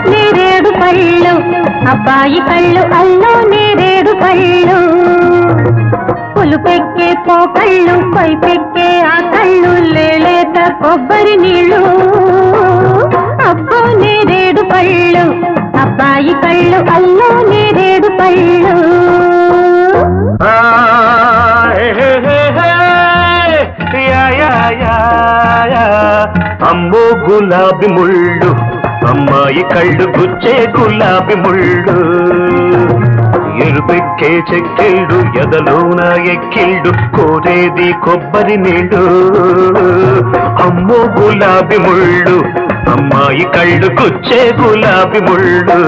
నేరేడు పళ్ళు అబ్బాయి కళ్ళు అల్లో నేరేడు పళ్ళు పులుపెక్కే పోకళ్ళు పైపెక్కే ఆ కళ్ళు లేలేత కొబ్బరి నీళ్ళు అబ్బో నేరేడు పళ్ళు అబ్బాయి కళ్ళు అల్లో నేరేడు పళ్ళు అమ్మో గులాబీ ముళ్ళు అమ్మాయి కళ్ళు గుచ్చే గులాబీ ముళ్ళు ఎరుపెక్కే చెక్కిళ్ళు ఎదలోన ఎక్కిళ్ళు కోరేది కొబ్బరి నీళ్ళు అమ్మో గులాబీ ముళ్ళు అమ్మాయి కళ్ళు గుచ్చే గులాబీ ముళ్ళు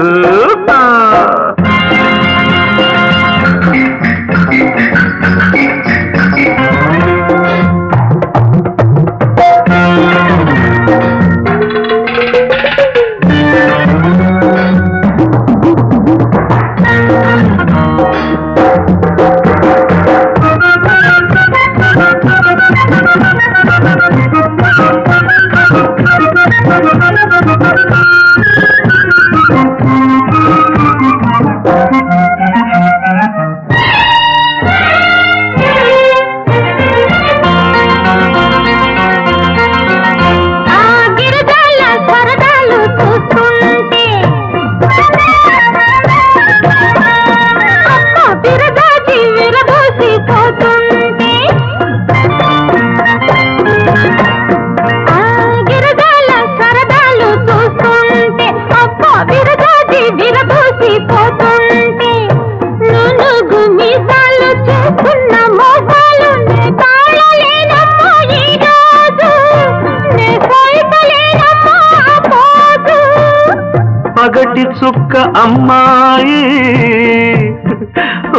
పగటి చుక్క అమ్మాయి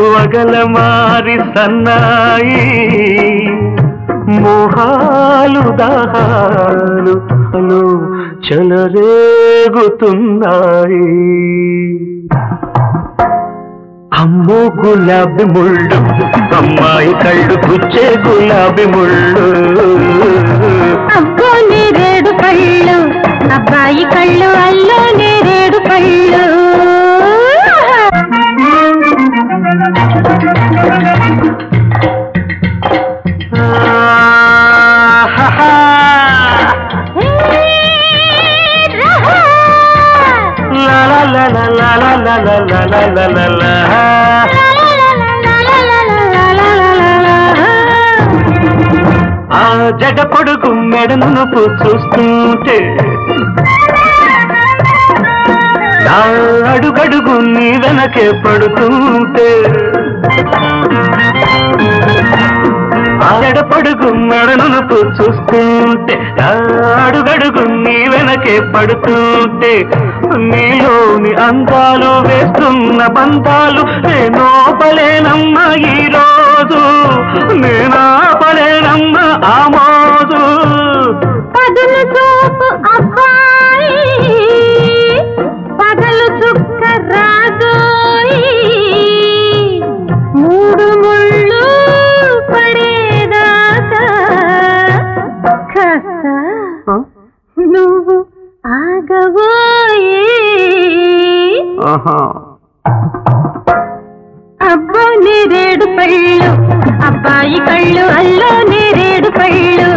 వగల మారి సన్నాయి మోహాలు దాహాలు చెలరేగుతున్నాయి అమ్మో గులాబీ ముళ్ళు అమ్మాయి కళ్ళు గుచ్చే గులాబీ ముళ్ళు అబ్బో నేరేడు పళ్ళు అబ్బాయి కళ్ళు అల్లో నేరేడు పళ్ళు ఆ జడ పొడుగు మెడను చూస్తుంటే నా అడుగడుగు నీ వెనకే పడుతుంటే జడ పొడుగు మెడను చూస్తుంటే నా అడుగడుగు నీ వెనకే పడుతుంటే నీలోని అందాలు వేస్తున్న బంధాలు నేనోపలేనమ్మా ఈరోజు నేనాపలేనమ్మా ఆ మోజు పదులు చూపు అబ్బాయి పగలు చుక్క రాజోయి మూడు ముళ్ళు పడేదాకా కాస్త నువ్వు ఆగబోయి అబ్బో నేరేడు పళ్ళు అబ్బాయి కళ్ళు అల్లో నేరేడు పళ్ళు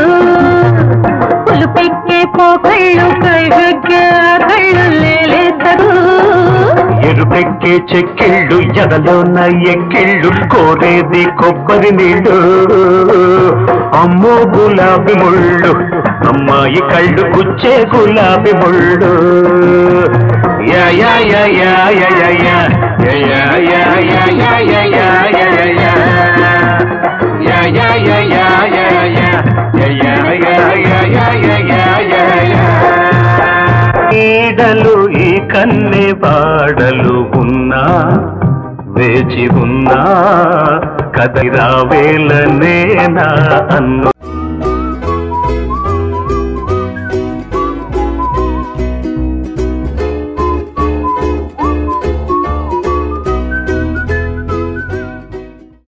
పులుపెక్కే పోకళ్ళు కైవెక్కే కళ్ళు లేలేతరు ఎరుపెక్కే చెక్కిళ్ళు ఎదలోన ఎక్కిళ్ళు కోరేది కొబ్బరి నీళ్ళు అమ్మో గులాబీ ముళ్ళు అమ్మాయి కళ్ళు గుచ్చే గులాబీ ముళ్ళు యా యా యా యా యా యా యా యా యా యా యా యా యా యా యా యా యా యా ఈడలు ఈ కన్నె వాడలు ఉన్నా వేచి ఉన్నా కదిరావేలనే నా అన్ను